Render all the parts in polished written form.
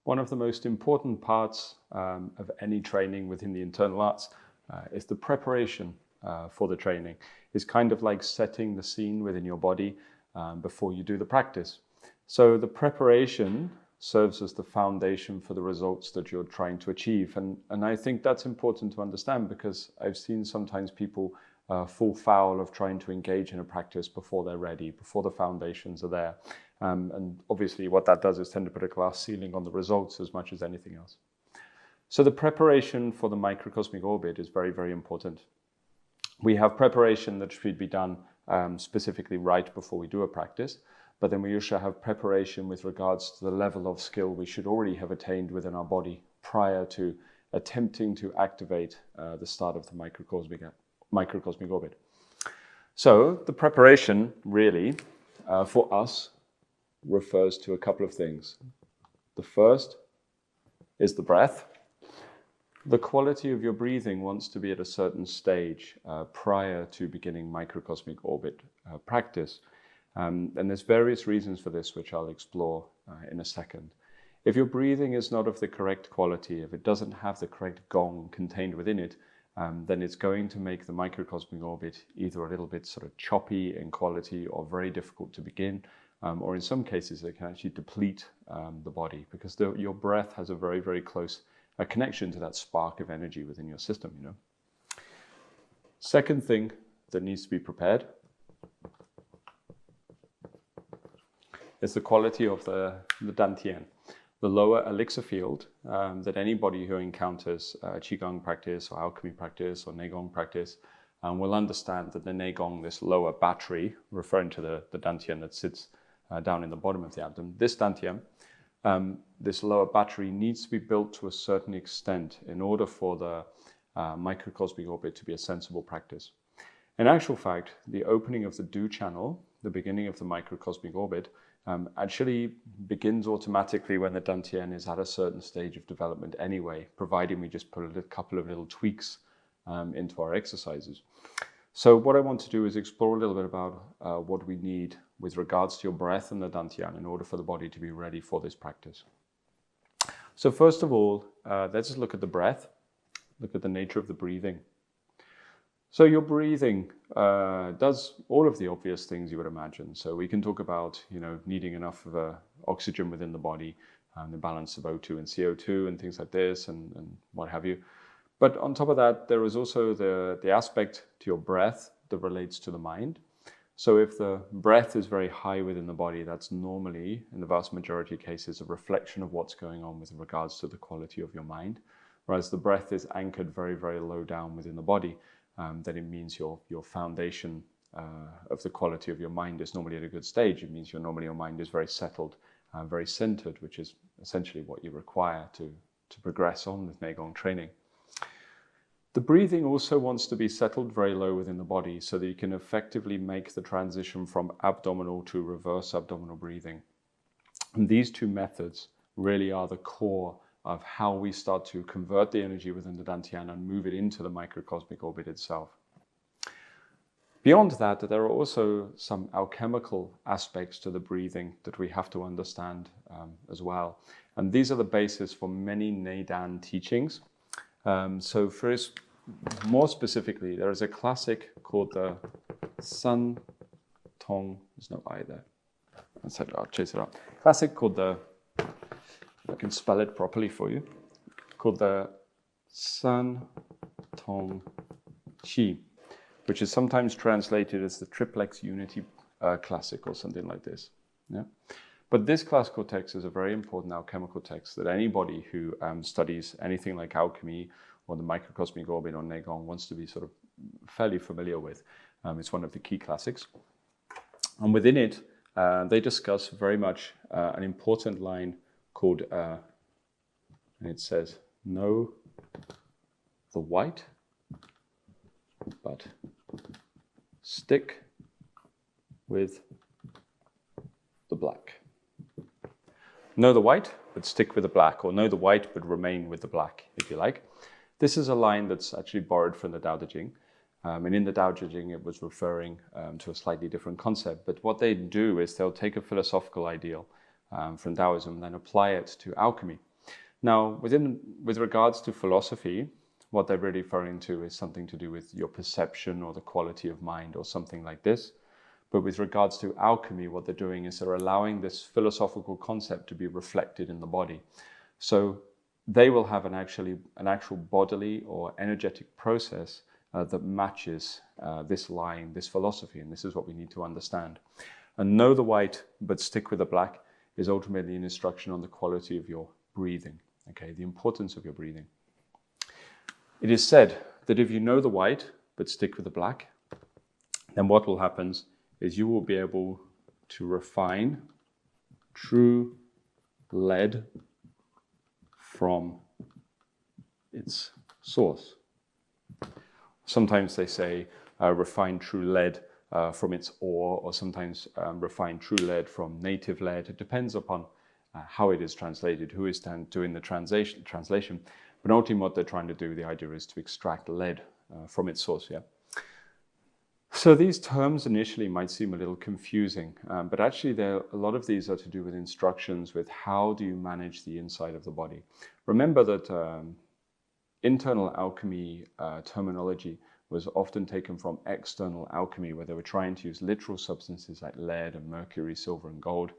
One of the most important parts of any training within the internal arts is the preparation for the training. It's kind of like setting the scene within your body before you do the practice. So the preparation serves as the foundation for the results that you're trying to achieve. And I think that's important to understand, because I've seen sometimes people fall foul of trying to engage in a practice before they're ready, before the foundations are there. And obviously what that does is tend to put a glass ceiling on the results as much as anything else. So the preparation for the microcosmic orbit is very, very important. We have preparation that should be done specifically right before we do a practice, but then we also have preparation with regards to the level of skill we should already have attained within our body prior to attempting to activate the start of the microcosmic orbit. So the preparation really for us refers to a couple of things. The first is the breath. The quality of your breathing wants to be at a certain stage prior to beginning microcosmic orbit practice. And there's various reasons for this, which I'll explore in a second. If your breathing is not of the correct quality, if it doesn't have the correct gong contained within it, then it's going to make the microcosmic orbit either a little bit sort of choppy in quality or very difficult to begin, or in some cases it can actually deplete the body, because your breath has a very, very close connection to that spark of energy within your system, you know. Second thing that needs to be prepared is the quality of the dantian, the lower elixir field that anybody who encounters qigong practice or alchemy practice or neigong practice will understand that the neigong, this lower battery, referring to the dantian that sits down in the bottom of the abdomen, this dantian, this lower battery needs to be built to a certain extent in order for the microcosmic orbit to be a sensible practice. In actual fact, the opening of the Du channel, the beginning of the microcosmic orbit, actually begins automatically when the dantian is at a certain stage of development anyway, providing we just put a couple of little tweaks into our exercises. So what I want to do is explore a little bit about what we need with regards to your breath and the dantian in order for the body to be ready for this practice. So first of all, let's just look at the breath, look at the nature of the breathing. So your breathing does all of the obvious things you would imagine. So we can talk about, needing enough of oxygen within the body, the balance of O2 and CO2 and things like this and what have you. But on top of that, there is also the aspect to your breath that relates to the mind. So if the breath is very high within the body, that's normally, in the vast majority of cases, a reflection of what's going on with regards to the quality of your mind. Whereas the breath is anchored very, very low down within the body, then it means your foundation of the quality of your mind is normally at a good stage. It means your mind is very settled, very centered, which is essentially what you require to progress on with neigong training. The breathing also wants to be settled very low within the body so that you can effectively make the transition from abdominal to reverse abdominal breathing. And these two methods really are the core of how we start to convert the energy within the dantian and move it into the microcosmic orbit itself. Beyond that, there are also some alchemical aspects to the breathing that we have to understand as well. And these are the basis for many Neidan teachings. So first, more specifically, there is a classic called the Sun Tong, there's no I there. I'll chase it up. Classic called the, I can spell it properly for you, called the Sun Tong Qi, which is sometimes translated as the Triplex Unity Classic or something like this. Yeah? But this classical text is a very important alchemical text that anybody who studies anything like alchemy or the microcosmic orbit or neigong wants to be sort of fairly familiar with. It's one of the key classics. And within it, they discuss very much an important line called, and it says, know the white, but stick with the black. Know the white, but stick with the black, or know the white, but remain with the black, if you like. This is a line that's actually borrowed from the Tao Te Ching. And in the Tao Te Ching, it was referring to a slightly different concept. But what they do is they'll take a philosophical ideal from Taoism and then apply it to alchemy. Now, with regards to philosophy, what they're really referring to is something to do with your perception or the quality of mind or something like this. But with regards to alchemy, what they're doing is they're allowing this philosophical concept to be reflected in the body. So they will have an actual bodily or energetic process that matches this line, this philosophy, and this is what we need to understand. And know the white, but stick with the black is ultimately an instruction on the quality of your breathing, okay, the importance of your breathing. It is said that if you know the white, but stick with the black, then what will happen is you will be able to refine true lead from its source. Sometimes they say refine true lead from its ore, or sometimes refine true lead from native lead. It depends upon how it is translated, who is doing the translation. But ultimately what they're trying to do, the idea is to extract lead from its source, yeah. So these terms initially might seem a little confusing, but actually a lot of these are to do with instructions with how do you manage the inside of the body. Remember that internal alchemy terminology was often taken from external alchemy, where they were trying to use literal substances like lead and mercury, silver and gold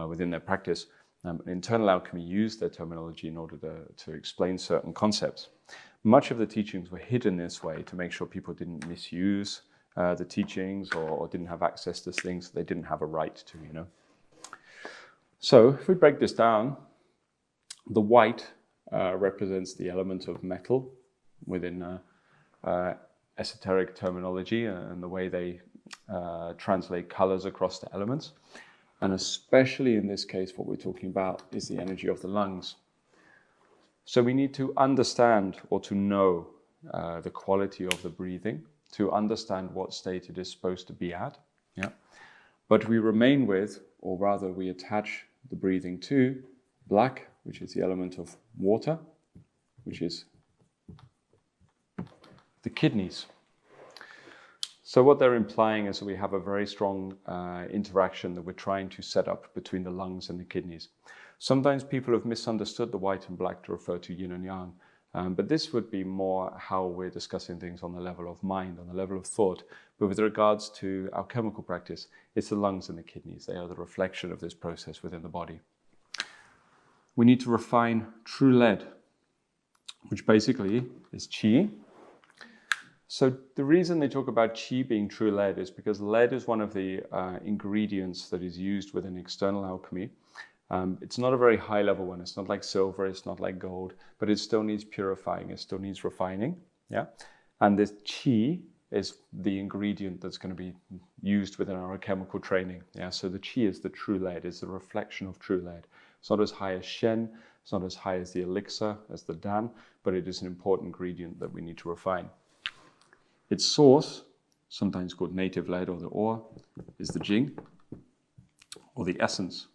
within their practice. Internal alchemy used their terminology in order to explain certain concepts. Much of the teachings were hidden this way to make sure people didn't misuse the teachings or didn't have access to things they didn't have a right to, you know. So if we break this down, the white represents the element of metal within esoteric terminology and the way they translate colors across the elements. And especially in this case, what we're talking about is the energy of the lungs. So we need to understand or to know the quality of the breathing, to understand what state it is supposed to be at. Yeah. But we remain with, or rather we attach the breathing to black, which is the element of water, which is the kidneys. So what they're implying is that we have a very strong interaction that we're trying to set up between the lungs and the kidneys. Sometimes people have misunderstood the white and black to refer to yin and yang, but this would be more how we're discussing things on the level of mind, on the level of thought. But with regards to our chemical practice, it's the lungs and the kidneys. They are the reflection of this process within the body. We need to refine true lead, which basically is qi. So the reason they talk about qi being true lead is because lead is one of the ingredients that is used within external alchemy. It's not a very high level one. It's not like silver, it's not like gold, but it still needs purifying, it still needs refining. Yeah, and this qi is the ingredient that's going to be used within our chemical training. Yeah, so the qi is the true lead, it's the reflection of true lead. It's not as high as shen, it's not as high as the elixir, as the dan, but it is an important ingredient that we need to refine. Its source, sometimes called native lead or the ore, is the jing, or the essence.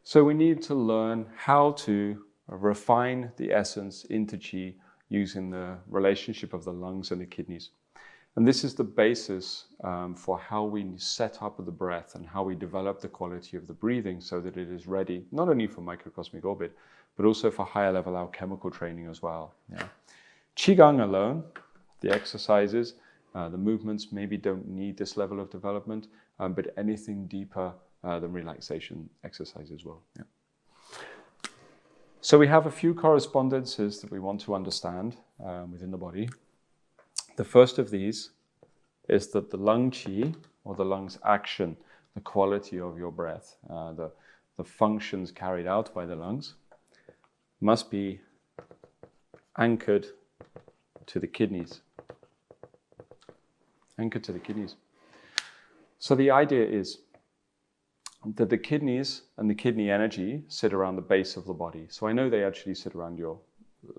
So we need to learn how to refine the essence into qi using the relationship of the lungs and the kidneys. And this is the basis for how we set up the breath and how we develop the quality of the breathing so that it is ready, not only for microcosmic orbit, but also for higher level alchemical training as well. Yeah. Qigong alone, the exercises, the movements maybe don't need this level of development, but anything deeper than relaxation exercise as well. Yeah. So we have a few correspondences that we want to understand within the body. The first of these is that the lung qi, or the lung's action, the quality of your breath, the functions carried out by the lungs, must be anchored to the kidneys. Anchored to the kidneys. So the idea is that the kidneys and the kidney energy sit around the base of the body. So I know they actually sit around your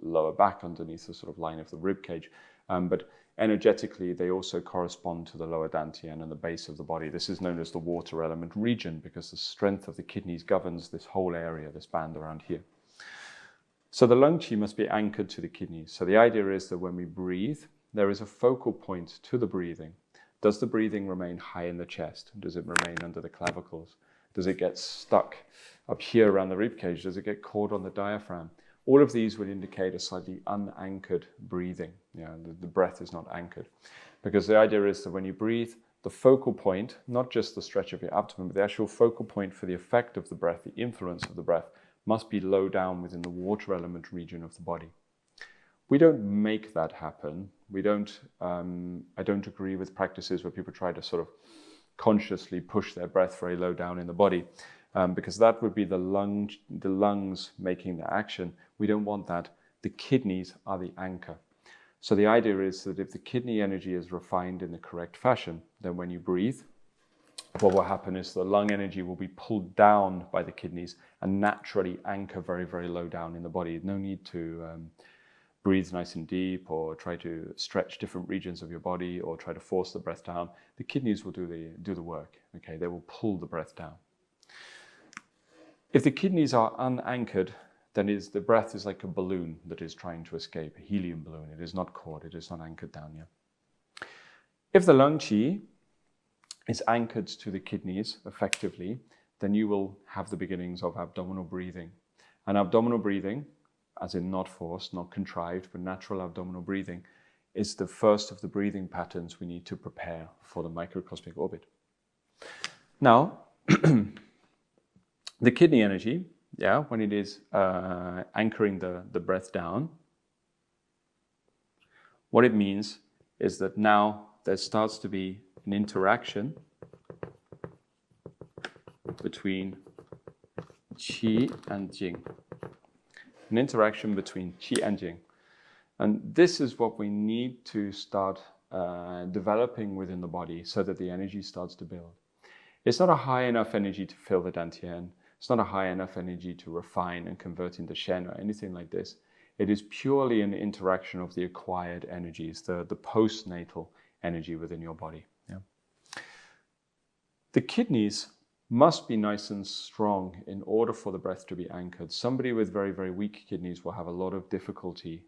lower back underneath the sort of line of the rib cage, but energetically they also correspond to the lower dantian and the base of the body. This is known as the water element region because the strength of the kidneys governs this whole area, this band around here. So the lung qi must be anchored to the kidneys. So the idea is that when we breathe, there is a focal point to the breathing Does the breathing remain high in the chest? Does it remain under the clavicles? Does it get stuck up here around the ribcage? Does it get caught on the diaphragm? All of these would indicate a slightly unanchored breathing. The breath is not anchored. Because the idea is that when you breathe, the focal point, not just the stretch of your abdomen, but the actual focal point for the effect of the breath, the influence of the breath, must be low down within the water element region of the body. We don't make that happen. I don't agree with practices where people try to sort of consciously push their breath very low down in the body, because that would be the lungs making the action. We don't want that. The kidneys are the anchor. So the idea is that if the kidney energy is refined in the correct fashion, then when you breathe, what will happen is the lung energy will be pulled down by the kidneys and naturally anchor very, very low down in the body. No need to breathe nice and deep or try to stretch different regions of your body or try to force the breath down. The kidneys will do the work. Okay, they will pull the breath down. If the kidneys are unanchored, then the breath is like a balloon that is trying to escape, a helium balloon. It is not caught, it is not anchored down yet. If the lung qi is anchored to the kidneys effectively, then you will have the beginnings of abdominal breathing. And abdominal breathing, as in not forced, not contrived, but natural abdominal breathing, is the first of the breathing patterns we need to prepare for the microcosmic orbit. Now, the kidney energy, when it is anchoring the breath down, what it means is that now there starts to be an interaction between qi and jing. An interaction between qi and jing. And this is what we need to start developing within the body so that the energy starts to build. It's not a high enough energy to fill the dantian. It's not a high enough energy to refine and convert into shen or anything like this. It is purely an interaction of the acquired energies, the postnatal energy within your body. Yeah. The kidneys must be nice and strong in order for the breath to be anchored. Somebody with very, very weak kidneys will have a lot of difficulty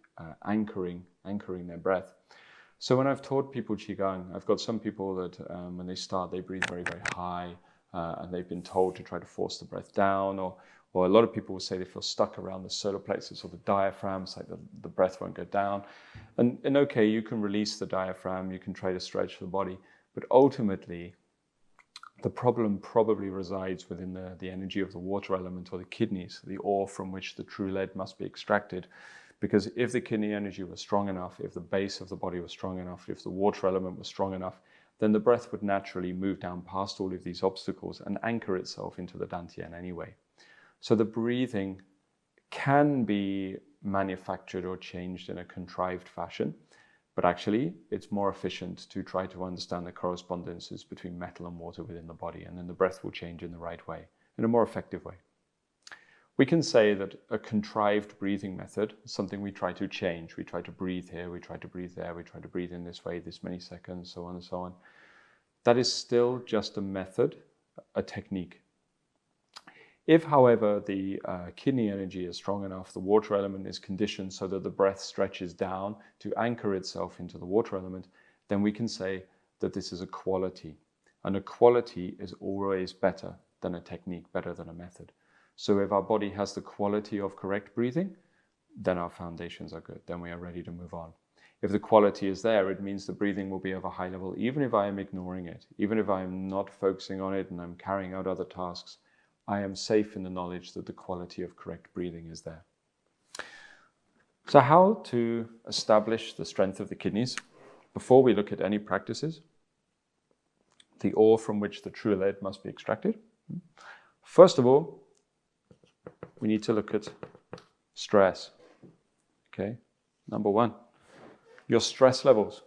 anchoring their breath. So when I've taught people Qigong, I've got some people that when they start, they breathe very, very high, and they've been told to try to force the breath down, or a lot of people will say they feel stuck around the solar plexus or the diaphragm, it's like the breath won't go down. And okay, you can release the diaphragm, you can try to stretch the body, but ultimately, the problem probably resides within the energy of the water element or the kidneys, the ore from which the true lead must be extracted. Because if the kidney energy was strong enough, if the base of the body was strong enough, if the water element was strong enough, then the breath would naturally move down past all of these obstacles and anchor itself into the dantian anyway. So the breathing can be manufactured or changed in a contrived fashion, but actually it's more efficient to try to understand the correspondences between metal and water within the body, and then the breath will change in the right way, in a more effective way. We can say that a contrived breathing method is something we try to change. We try to breathe here, we try to breathe there, we try to breathe in this way, this many seconds, so on and so on. That is still just a method, a technique. If, however, the kidney energy is strong enough, the water element is conditioned so that the breath stretches down to anchor itself into the water element, then we can say that this is a quality. And a quality is always better than a technique, better than a method. So if our body has the quality of correct breathing, then our foundations are good. Then we are ready to move on. If the quality is there, it means the breathing will be of a high level, even if I am ignoring it, even if I am not focusing on it and I'm carrying out other tasks, I am safe in the knowledge that the quality of correct breathing is there. So how to establish the strength of the kidneys? Before we look at any practices, the ore from which the true lead must be extracted. First of all, we need to look at stress. Okay, number one, your stress levels.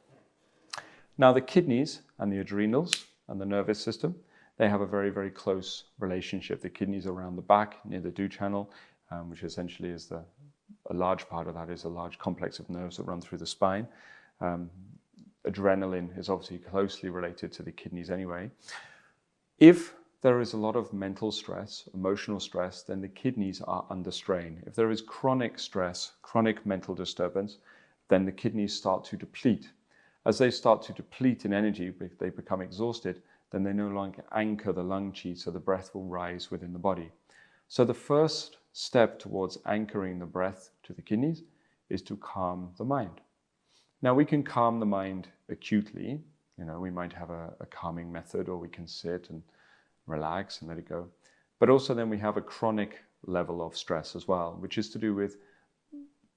Now the kidneys and the adrenals and the nervous system, they have a very, very close relationship. The kidneys are around the back near the Du channel, which essentially is a large part of that is a large complex of nerves that run through the spine. Adrenaline is obviously closely related to the kidneys anyway. If there is a lot of mental stress, emotional stress, then the kidneys are under strain. If there is chronic stress, chronic mental disturbance, then the kidneys start to deplete. As they start to deplete in energy, they become exhausted, then they no longer anchor the lung qi, so the breath will rise within the body. So the first step towards anchoring the breath to the kidneys is to calm the mind. Now we can calm the mind acutely. We might have a calming method, or we can sit and relax and let it go. But also then we have a chronic level of stress as well, which is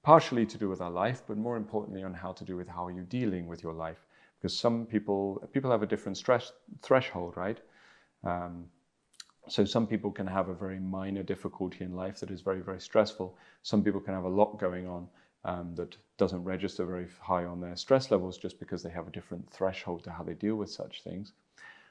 partially to do with our life, but more importantly on how to do with how you're dealing with your life. Because some people have a different stress threshold, right? So some people can have a very minor difficulty in life that is very, very stressful. Some people can have a lot going on that doesn't register very high on their stress levels just because they have a different threshold to how they deal with such things.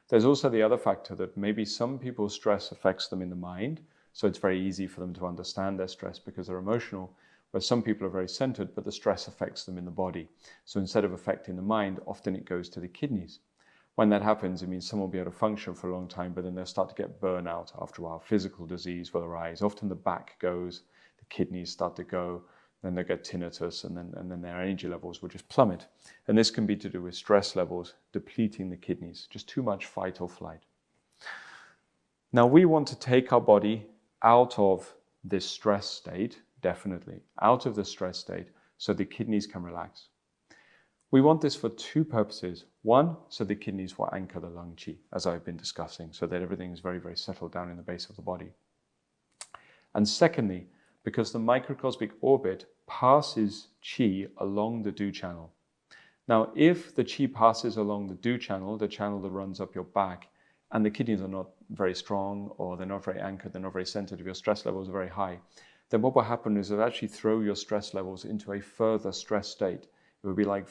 There's also the other factor that maybe some people's stress affects them in the mind, so it's very easy for them to understand their stress because they're emotional, where some people are very centered, but the stress affects them in the body. So instead of affecting the mind, often it goes to the kidneys. When that happens, it means someone will be able to function for a long time, but then they'll start to get burnout after a while. Physical disease will arise. Often the back goes, the kidneys start to go, then they get tinnitus, and then their energy levels will just plummet. And this can be to do with stress levels depleting the kidneys, just too much fight or flight. Now we want to take our body out of this stress state, definitely, out of the stress state, so the kidneys can relax. We want this for two purposes. One, so the kidneys will anchor the lung qi, as I've been discussing, so that everything is very, very settled down in the base of the body. And secondly, because the microcosmic orbit passes qi along the Du channel. Now, if the qi passes along the Du channel, the channel that runs up your back, and the kidneys are not very strong, or they're not very anchored, they're not very centered, if your stress levels are very high, then what will happen is it'll actually throw your stress levels into a further stress state. It would be like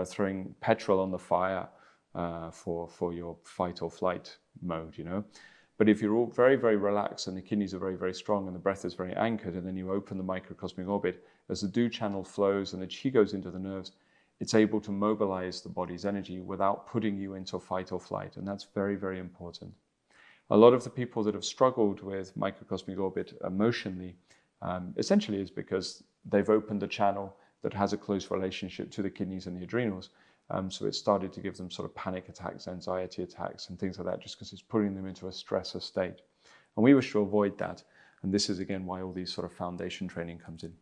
throwing petrol on the fire for your fight or flight mode, But if you're all very, very relaxed and the kidneys are very, very strong and the breath is very anchored, and then you open the microcosmic orbit, as the Du channel flows and the qi goes into the nerves, it's able to mobilize the body's energy without putting you into fight or flight. And that's very, very important. A lot of the people that have struggled with microcosmic orbit emotionally, essentially is because they've opened a channel that has a close relationship to the kidneys and the adrenals. So it started to give them sort of panic attacks, anxiety attacks, and things like that, just because it's putting them into a stressor state. And we wish to avoid that. And this is, again, why all these sort of foundation training comes in.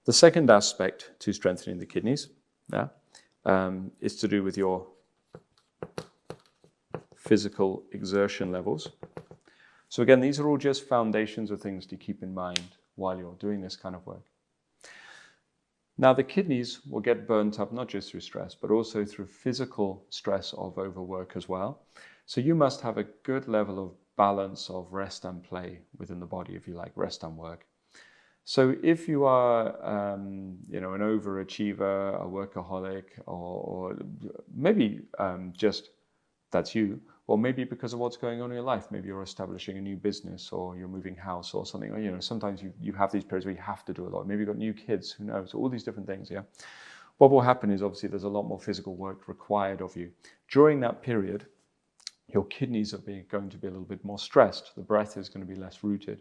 The second aspect to strengthening the kidneys is to do with your physical exertion levels. So again, these are all just foundations of things to keep in mind while you're doing this kind of work. Now, the kidneys will get burnt up not just through stress, but also through physical stress of overwork as well. So you must have a good level of balance of rest and play within the body, if you like, rest and work. So if you are, an overachiever, a workaholic, or maybe just that's you, or maybe because of what's going on in your life, maybe you're establishing a new business or you're moving house or something, or, sometimes you have these periods where you have to do a lot. Maybe you've got new kids, who knows, all these different things, yeah. What will happen is obviously there's a lot more physical work required of you. During that period, your kidneys are going to be a little bit more stressed. The breath is going to be less rooted.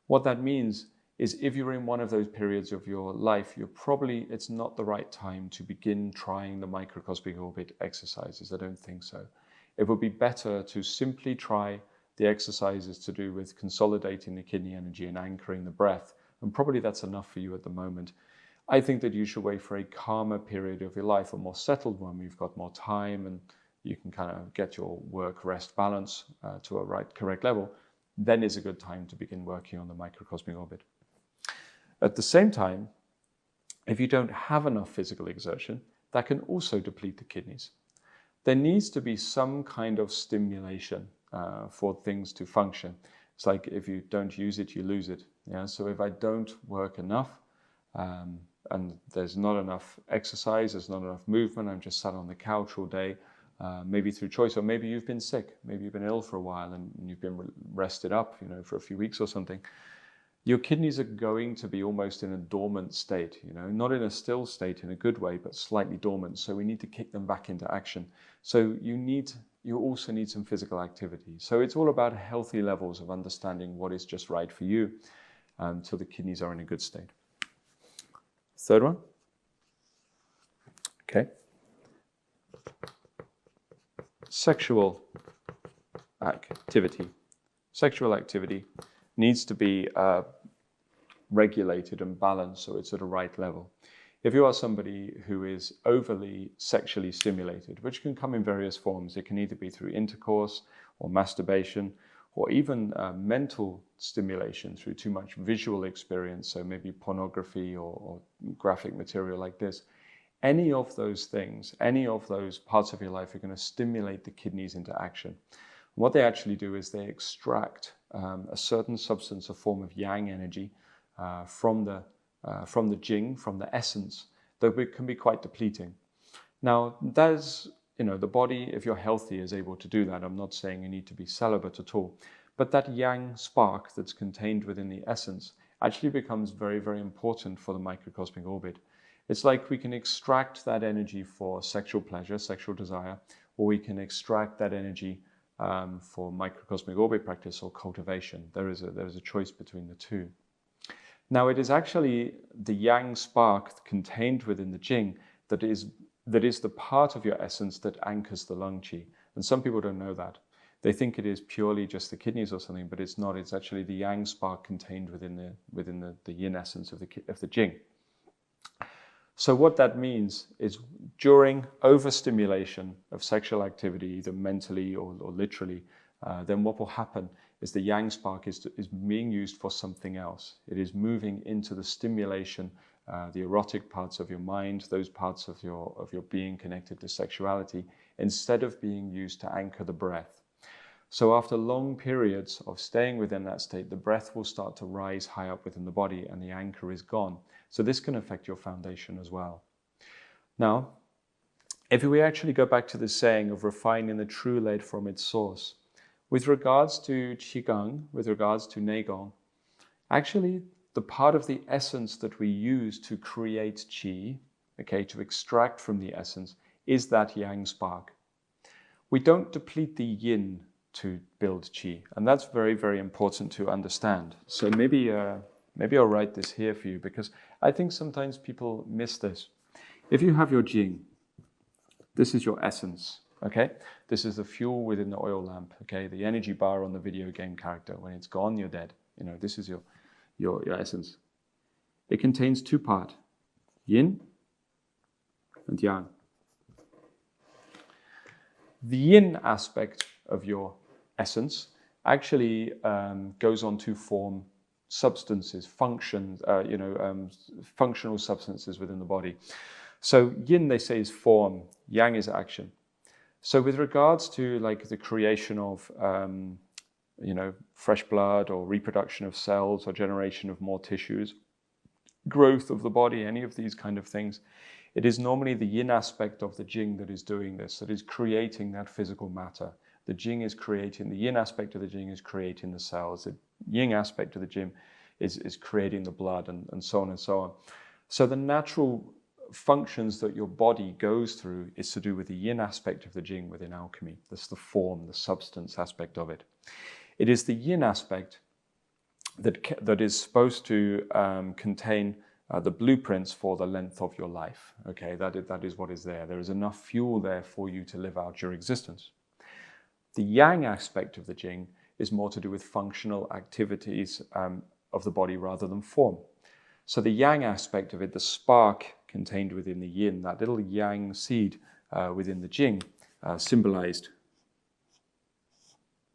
What that means is if you're in one of those periods of your life, it's not the right time to begin trying the microcosmic orbit exercises. I don't think so. It would be better to simply try the exercises to do with consolidating the kidney energy and anchoring the breath. And probably that's enough for you at the moment. I think that you should wait for a calmer period of your life, a more settled one, where you've got more time and you can kind of get your work-rest balance to a correct level. Then is a good time to begin working on the microcosmic orbit. At the same time, if you don't have enough physical exertion, that can also deplete the kidneys. There needs to be some kind of stimulation for things to function. It's like if you don't use it, you lose it. Yeah. So if I don't work enough and there's not enough exercise, there's not enough movement, I'm just sat on the couch all day, maybe through choice, or maybe you've been sick, maybe you've been ill for a while and you've been rested up, for a few weeks or something. Your kidneys are going to be almost in a dormant state, not in a still state in a good way, but slightly dormant. So we need to kick them back into action. So you also need some physical activity. So it's all about healthy levels of understanding what is just right for you until the kidneys are in a good state. Third one. Okay? Sexual activity. Sexual activity needs to be regulated and balanced so it's at a right level. If you are somebody who is overly sexually stimulated, which can come in various forms, it can either be through intercourse or masturbation, or even mental stimulation through too much visual experience, so maybe pornography or graphic material like this. Any of those things, any of those parts of your life are going to stimulate the kidneys into action. What they actually do is they extract a certain substance, a form of yang energy from the jing, from the essence, that can be quite depleting. Now, there's, the body, if you're healthy, is able to do that. I'm not saying you need to be celibate at all. But that yang spark that's contained within the essence actually becomes very, very important for the microcosmic orbit. It's like we can extract that energy for sexual pleasure, sexual desire, or we can extract that energy for microcosmic orbit practice or cultivation. There is a choice between the two. Now, it is actually the yang spark contained within the jing that is the part of your essence that anchors the lung qi. And some people don't know that. They think it is purely just the kidneys or something, but it's not. It's actually the yang spark contained within the yin essence of the jing. So what that means is during overstimulation of sexual activity, either mentally or literally, then what will happen is the yang spark is being used for something else. It is moving into the stimulation, the erotic parts of your mind, those parts of your being connected to sexuality, instead of being used to anchor the breath. So after long periods of staying within that state, the breath will start to rise high up within the body and the anchor is gone. So this can affect your foundation as well. Now, if we actually go back to the saying of refining the true lead from its source, with regards to Qigong, with regards to Neigong, actually the part of the essence that we use to create Qi, okay, to extract from the essence, is that yang spark. We don't deplete the yin to build Qi, and that's very, very important to understand. So maybe I'll write this here for you, because I think sometimes people miss this. If you have your jing, this is your essence, okay? This is the fuel within the oil lamp, okay? The energy bar on the video game character. When it's gone, you're dead. This is your essence. It contains two parts, yin and yang. The yin aspect of your essence actually goes on to form substances, functions, functional substances within the body. So yin, they say, is form, yang is action. So with regards to like the creation of fresh blood or reproduction of cells or generation of more tissues, growth of the body, any of these kind of things, it is normally the yin aspect of the jing that is doing this, that is creating that physical matter. The yin aspect of the jing is creating the cells. The yin aspect of the jing is creating the blood and so on and so on. So the natural functions that your body goes through is to do with the yin aspect of the jing within alchemy. That's the form, the substance aspect of it. It is the yin aspect that is supposed to contain the blueprints for the length of your life. Okay, that is what is there. There is enough fuel there for you to live out your existence. The yang aspect of the jing is more to do with functional activities of the body rather than form. So the yang aspect of it, the spark contained within the yin, that little yang seed within the jing, symbolized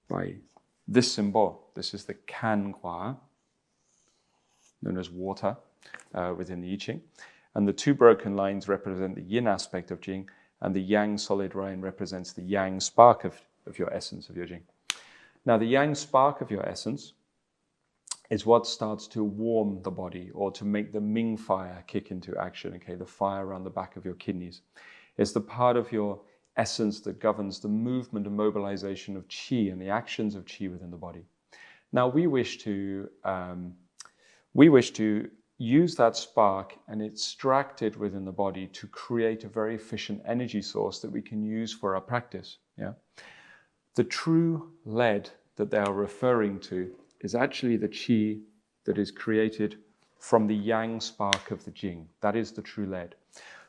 by this symbol. This is the kanhua, known as water, within the I Ching. And the two broken lines represent the yin aspect of jing, and the yang solid line represents the yang spark of your essence, of your jing. Now, the yang spark of your essence is what starts to warm the body, or to make the Ming fire kick into action, okay, the fire around the back of your kidneys. It's the part of your essence that governs the movement and mobilization of qi and the actions of qi within the body. Now, we wish to use that spark and extract it within the body to create a very efficient energy source that we can use for our practice. Yeah, the true lead that they are referring to is actually the qi that is created from the yang spark of the jing. That is the true lead.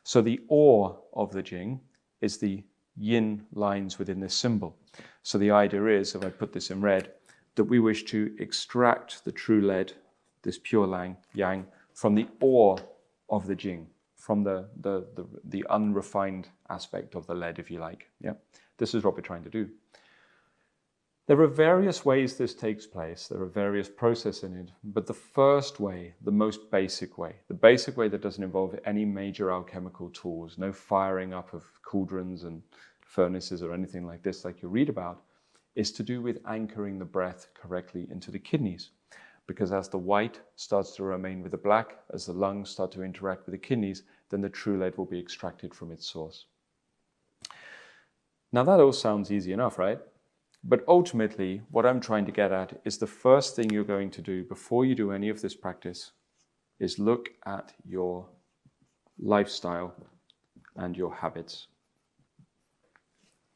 So the or of the Jing is the yin lines within this symbol. So the idea is, if I put this in red, that we wish to extract the true lead, this pure yang, from the or of the Jing, from the unrefined aspect of the lead, if you like. Yeah, this is what we're trying to do. There are various ways this takes place. There are various processes in it, but the first way, the most basic way, the basic way that doesn't involve any major alchemical tools, no firing up of cauldrons and furnaces or anything like this, like you read about, is to do with anchoring the breath correctly into the kidneys. Because as the white starts to remain with the black, as the lungs start to interact with the kidneys, then the true lead will be extracted from its source. Now that all sounds easy enough, right? But ultimately, what I'm trying to get at is the first thing you're going to do before you do any of this practice is look at your lifestyle and your habits.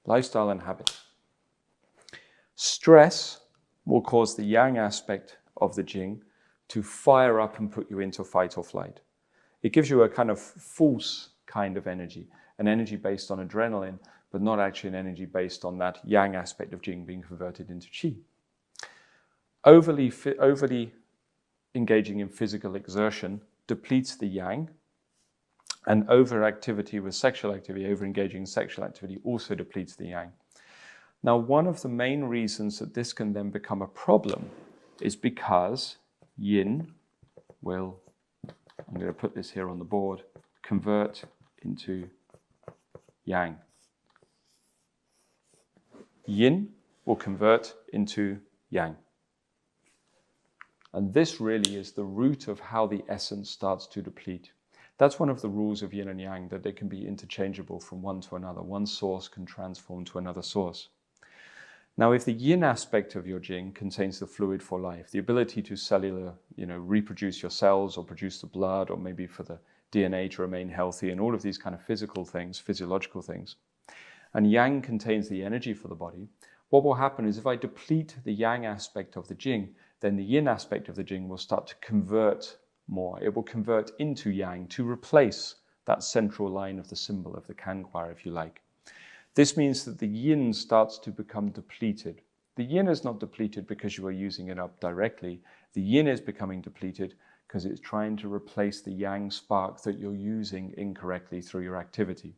Lifestyle and habits. Stress will cause the yang aspect of the Jing to fire up and put you into fight or flight. It gives you a kind of false kind of energy, an energy based on adrenaline, but not actually an energy based on that yang aspect of Jing being converted into qi. Overly engaging in physical exertion depletes the yang, and overactivity with sexual activity, over-engaging in sexual activity, also depletes the yang. Now, one of the main reasons that this can then become a problem is because yin will, I'm going to put this here on the board, convert into yang. Yin will convert into yang. And this really is the root of how the essence starts to deplete. That's one of the rules of yin and yang, that they can be interchangeable from one to another. One source can transform to another source. Now, if the yin aspect of your Jing contains the fluid for life, the ability to reproduce your cells or produce the blood, or maybe for the DNA to remain healthy, and all of these kind of physical things, physiological things, and yang contains the energy for the body, what will happen is if I deplete the yang aspect of the Jing, then the yin aspect of the Jing will start to convert more. It will convert into yang to replace that central line of the symbol of the kanghua, if you like. This means that the yin starts to become depleted. The yin is not depleted because you are using it up directly. The yin is becoming depleted because it's trying to replace the yang spark that you're using incorrectly through your activity.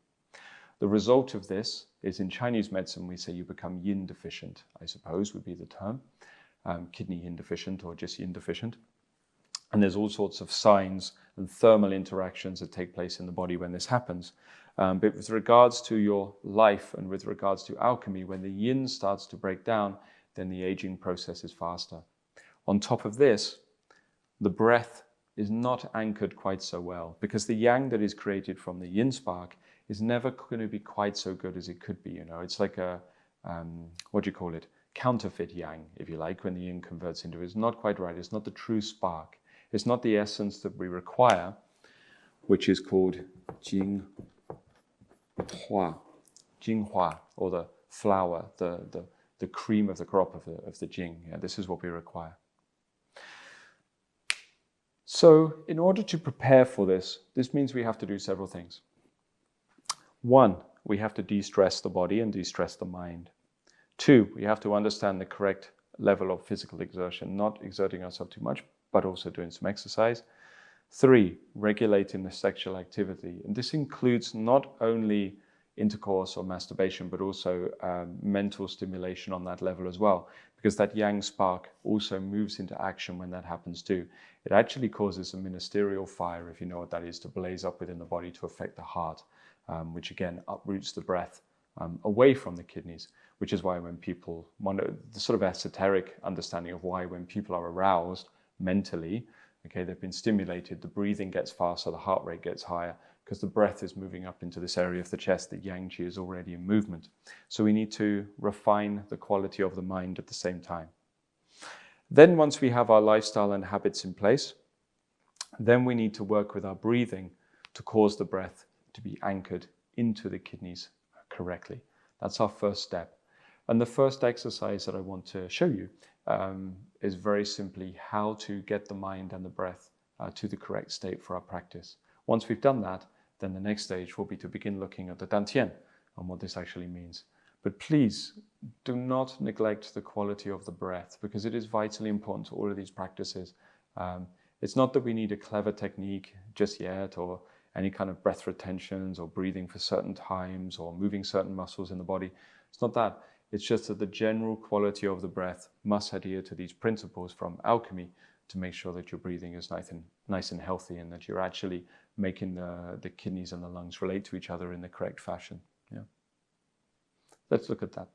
The result of this is, in Chinese medicine, we say you become yin deficient, I suppose would be the term, kidney yin deficient or just yin deficient. And there's all sorts of signs and thermal interactions that take place in the body when this happens. But with regards to your life and with regards to alchemy, when the yin starts to break down, then the aging process is faster. On top of this, the breath is not anchored quite so well, because the yang that is created from the yin spark is never going to be quite so good as it could be. It's like a, counterfeit yang, if you like, when the yin converts into it. It's not quite right. It's not the true spark. It's not the essence that we require, which is called Jinghua, or the flower, the cream of the crop of the Jing. Yeah, this is what we require. So in order to prepare for this means we have to do several things. One, we have to de-stress the body and de-stress the mind. Two, we have to understand the correct level of physical exertion, not exerting ourselves too much, but also doing some exercise. Three, regulating the sexual activity. And this includes not only intercourse or masturbation, but also mental stimulation on that level as well, because that yang spark also moves into action when that happens too. It actually causes a ministerial fire, if you know what that is, to blaze up within the body to affect the heart, which again uproots the breath away from the kidneys, which is why when people want the sort of esoteric understanding of why when people are aroused mentally, okay, they've been stimulated, the breathing gets faster, the heart rate gets higher, because the breath is moving up into this area of the chest, the yang qi is already in movement. So we need to refine the quality of the mind at the same time. Then once we have our lifestyle and habits in place, then we need to work with our breathing to cause the breath to be anchored into the kidneys correctly. That's our first step. And the first exercise that I want to show you is very simply how to get the mind and the breath to the correct state for our practice. Once we've done that, then the next stage will be to begin looking at the Dantian and what this actually means. But please do not neglect the quality of the breath, because it is vitally important to all of these practices. It's not that we need a clever technique just yet, or any kind of breath retentions, or breathing for certain times, or moving certain muscles in the body. It's not that. It's just that the general quality of the breath must adhere to these principles from alchemy to make sure that your breathing is nice and healthy, and that you're actually making the kidneys and the lungs relate to each other in the correct fashion. Yeah. Let's look at that.